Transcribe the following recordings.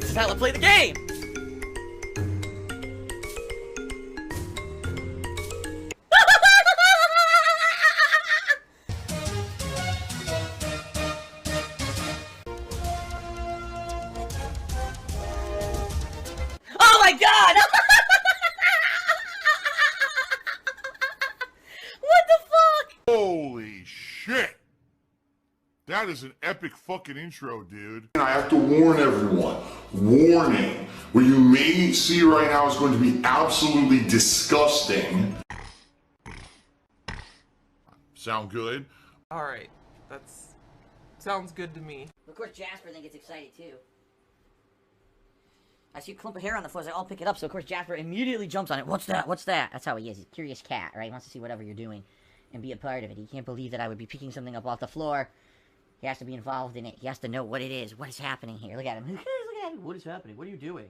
This is how I play the game! Oh my god! What the fuck? Holy shit! That is an epic fucking intro, dude. And I have to warn everyone. Warning. What you may see right now is going to be absolutely disgusting. Sound good? Alright, sounds good to me. Of course, Jasper then gets excited too. I see a clump of hair on the floor, so I'll pick it up. So of course Jasper immediately jumps on it. What's that? What's that? That's how he is. He's a curious cat, right? He wants to see whatever you're doing and be a part of it. He can't believe that I would be picking something up off the floor. He has to be involved in it. He has to know what it is. What is happening here? Look at him. Look at him. What is happening? What are you doing?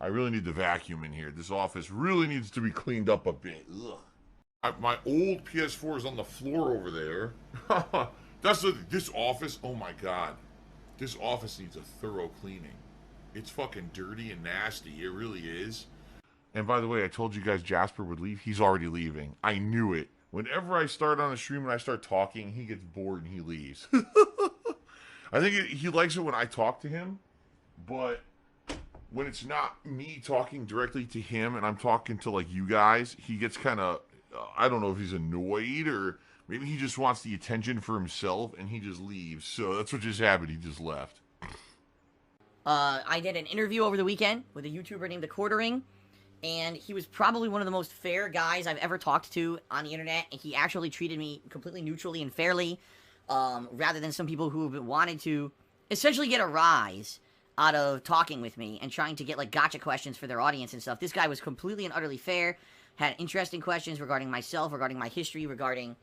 I really need the vacuum in here. This office really needs to be cleaned up a bit. Ugh. My old PS4 is on the floor over there. This office, oh my god. This office needs a thorough cleaning. It's fucking dirty and nasty. It really is. And by the way, I told you guys Jasper would leave. He's already leaving. I knew it. Whenever I start on a stream and I start talking, he gets bored and he leaves. I think he likes it when I talk to him, but when it's not me talking directly to him and I'm talking to like you guys, he gets kind of, I don't know if he's annoyed or maybe he just wants the attention for himself and he just leaves. So that's what just happened. He just left. I did an interview over the weekend with a YouTuber named The Quartering, and he was probably one of the most fair guys I've ever talked to on the internet, and he actually treated me completely neutrally and fairly, rather than some people who have wanted to essentially get a rise out of talking with me and trying to get, like, gotcha questions for their audience and stuff. This guy was completely and utterly fair, had interesting questions regarding myself, regarding my history, regarding,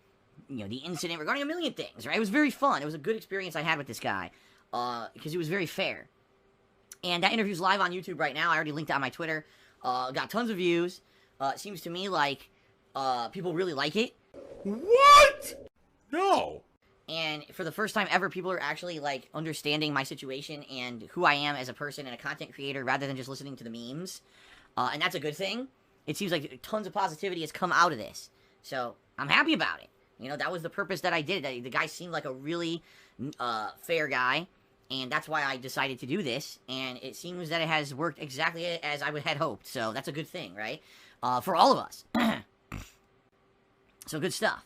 you know, the incident, regarding a million things, right? It was very fun. It was a good experience I had with this guy, because he was very fair. And that interview's live on YouTube right now. I already linked it on my Twitter. Got tons of views. It seems to me like people really like it. What? No. And for the first time ever, people are actually, like, understanding my situation and who I am as a person and a content creator rather than just listening to the memes. And that's a good thing. It seems like tons of positivity has come out of this. So I'm happy about it. You know, that was the purpose that I did. The guy seemed like a really fair guy. And that's why I decided to do this, and it seems that it has worked exactly as I had hoped, so that's a good thing, right? For all of us. So, good stuff.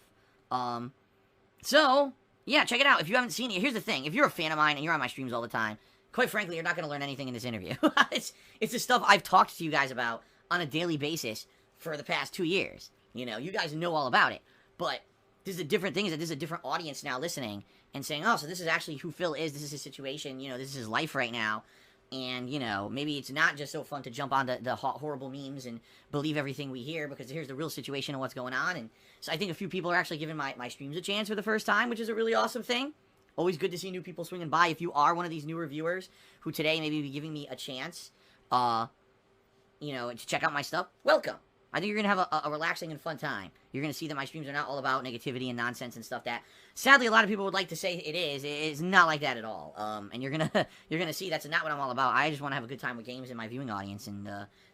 So, yeah, check it out. If you haven't seen it, here's the thing. If you're a fan of mine and you're on my streams all the time, quite frankly, you're not going to learn anything in this interview. It's the stuff I've talked to you guys about on a daily basis for the past 2 years. You know, you guys know all about it, but this is a different thing, is that this is a different audience now listening and saying, oh, so this is actually who Phil is, this is his situation, you know, this is his life right now, and, you know, maybe it's not just so fun to jump on the horrible memes and believe everything we hear, because here's the real situation of what's going on, and so I think a few people are actually giving my streams a chance for the first time, which is a really awesome thing. Always good to see new people swinging by. If you are one of these newer viewers who today maybe be giving me a chance, you know, to check out my stuff, welcome. I think you're going to have a relaxing and fun time. You're going to see that my streams are not all about negativity and nonsense and stuff that, sadly, a lot of people would like to say it is. It's not like that at all. And you're gonna see that's not what I'm all about. I just want to have a good time with games and my viewing audience, and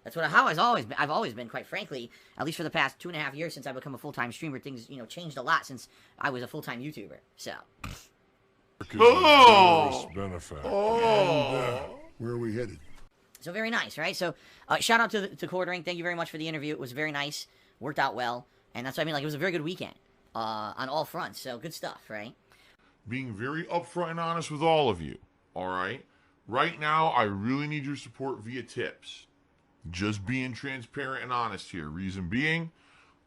that's how I've always been, quite frankly, at least for the past 2.5 years since I've become a full-time streamer. Things, you know, changed a lot since I was a full-time YouTuber. So. Oh! Where are we headed? So very nice, right? So shout out to Quartering. Thank you very much for the interview. It was very nice. Worked out well. And that's what I mean. Like, it was a very good weekend on all fronts. So good stuff, right? Being very upfront and honest with all of you, all right? Right now, I really need your support via tips. Just being transparent and honest here. Reason being,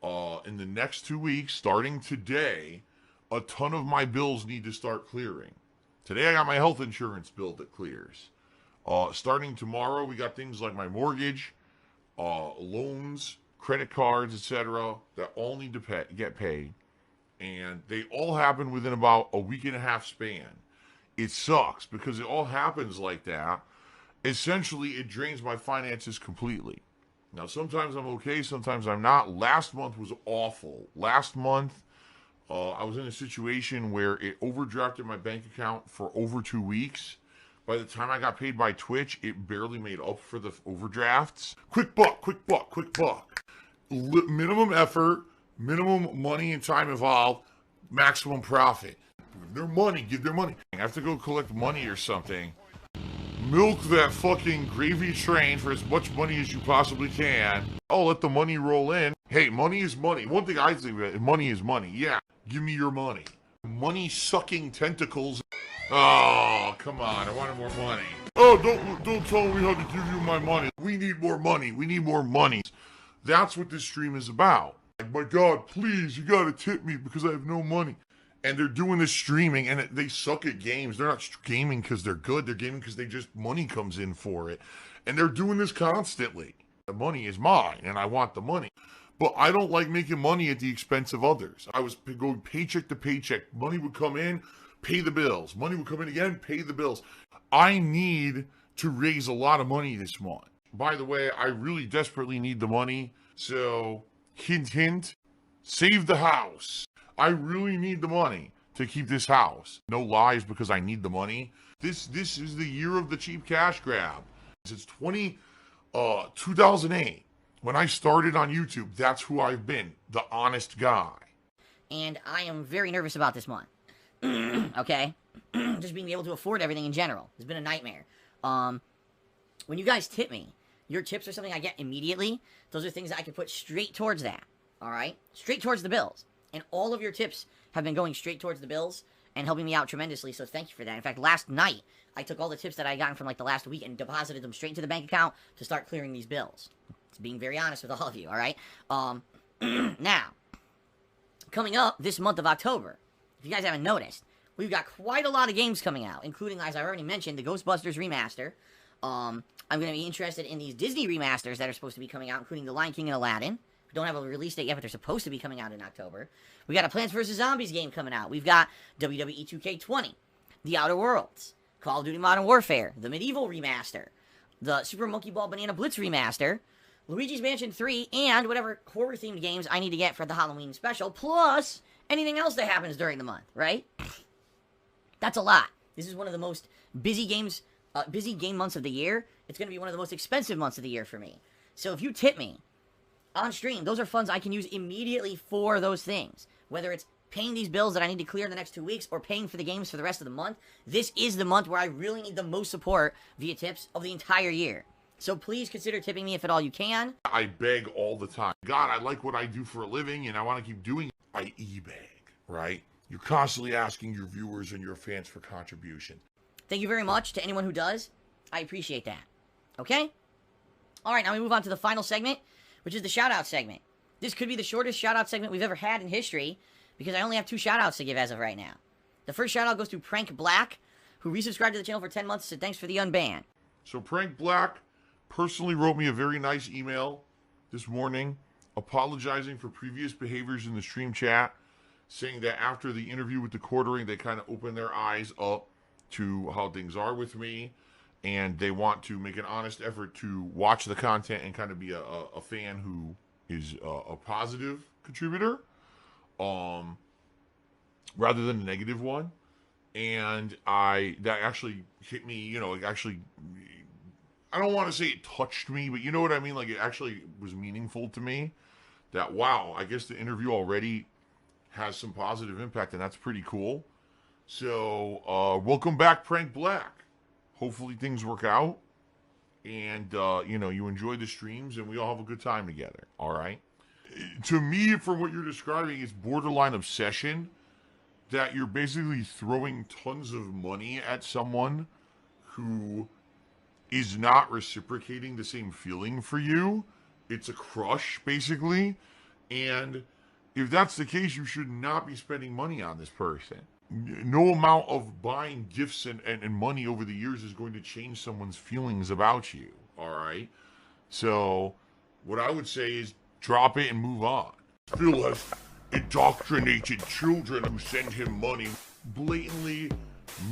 in the next 2 weeks, starting today, a ton of my bills need to start clearing. Today, I got my health insurance bill that clears. Starting tomorrow, we got things like my mortgage, loans, credit cards, etc. that all need to get paid. And they all happen within about a week and a half span. It sucks because it all happens like that. Essentially, it drains my finances completely. Now, sometimes I'm okay, sometimes I'm not. Last month was awful. Last month, I was in a situation where it overdrafted my bank account for over 2 weeks. By the time I got paid by Twitch, it barely made up for the overdrafts. Quick buck, quick buck, quick buck. Minimum effort, minimum money and time involved, maximum profit. Give their money, give their money. I have to go collect money or something. Milk that fucking gravy train for as much money as you possibly can. Oh, let the money roll in. Hey, money is money. One thing I think about, money is money. Yeah, give me your money. Money sucking tentacles. Oh, come on. I wanted more money. Oh, don't tell me how to give you my money. We need more money. We need more money. That's what this stream is about. Like, my God, please, you gotta tip me because I have no money. And they're doing this streaming, and they suck at games. They're not gaming because they're good. They're gaming because money comes in for it. And they're doing this constantly. The money is mine, and I want the money. But I don't like making money at the expense of others. I was going paycheck to paycheck. Money would come in, pay the bills. Money would come in again, pay the bills. I need to raise a lot of money this month. By the way, I really desperately need the money. So, hint, hint, save the house. I really need the money to keep this house. No lies, because I need the money. This is the year of the cheap cash grab. It's 2008. When I started on YouTube, that's who I've been. The honest guy. And I am very nervous about this month. Okay? Just being able to afford everything in general. It's been a nightmare. When you guys tip me, your tips are something I get immediately. Those are things that I can put straight towards that. Alright? Straight towards the bills. And all of your tips have been going straight towards the bills and helping me out tremendously, so thank you for that. In fact, last night, I took all the tips that I gotten from, like, the last week and deposited them straight into the bank account to start clearing these bills. It's being very honest with all of you, alright? Now, coming up this month of October, if you guys haven't noticed, we've got quite a lot of games coming out, including, as I already mentioned, the Ghostbusters remaster. I'm going to be interested in these Disney remasters that are supposed to be coming out, including The Lion King and Aladdin. We don't have a release date yet, but they're supposed to be coming out in October. We got a Plants vs. Zombies game coming out. We've got WWE 2K20, The Outer Worlds, Call of Duty Modern Warfare, the Medieval remaster, the Super Monkey Ball Banana Blitz remaster, Luigi's Mansion 3, and whatever horror-themed games I need to get for the Halloween special, plus anything else that happens during the month, right? That's a lot. This is one of the most busy game months of the year. It's going to be one of the most expensive months of the year for me. So if you tip me on stream, those are funds I can use immediately for those things. Whether it's paying these bills that I need to clear in the next 2 weeks or paying for the games for the rest of the month, this is the month where I really need the most support via tips of the entire year. So please consider tipping me if at all you can. I beg all the time. God, I like what I do for a living and I want to keep doing it. I e-beg, right? You're constantly asking your viewers and your fans for contribution. Thank you very much to anyone who does. I appreciate that. Okay? Alright, now we move on to the final segment, which is the shout-out segment. This could be the shortest shout-out segment we've ever had in history, because I only have 2 shout-outs to give as of right now. The first shout-out goes to Prank Black, who resubscribed to the channel for 10 months and said thanks for the unban. So Prank Black personally wrote me a very nice email this morning, apologizing for previous behaviors in the stream chat, saying that after the interview with the quartering, they kind of opened their eyes up to how things are with me, and they want to make an honest effort to watch the content and kind of be a fan who is a positive contributor, rather than a negative one. And that actually hit me, you know, it actually, I don't want to say it touched me, but you know what I mean? Like, it actually was meaningful to me that, wow, I guess the interview already has some positive impact, and that's pretty cool. So, welcome back, Prank Black. Hopefully things work out, and, you know, you enjoy the streams, and we all have a good time together, all right? To me, from what you're describing, it's borderline obsession, that you're basically throwing tons of money at someone who is not reciprocating the same feeling for you. It's a crush, basically, and if that's the case, you should not be spending money on this person. No amount of buying gifts and money over the years is going to change someone's feelings about you, all right? So what I would say is drop it and move on. Phil has indoctrinated children who send him money, blatantly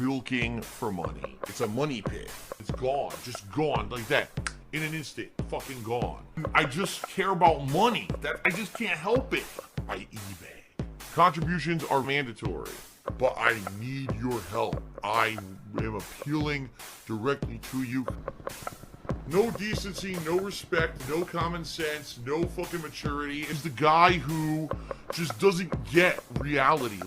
milking for money. It's a money pit. It's gone, just gone like that. In an instant, fucking gone. I just care about money. I just can't help it. I eBay. Contributions are mandatory. but I need your help. I am appealing directly to you. No decency, no respect, no common sense, no fucking maturity. Is the guy who just doesn't get reality.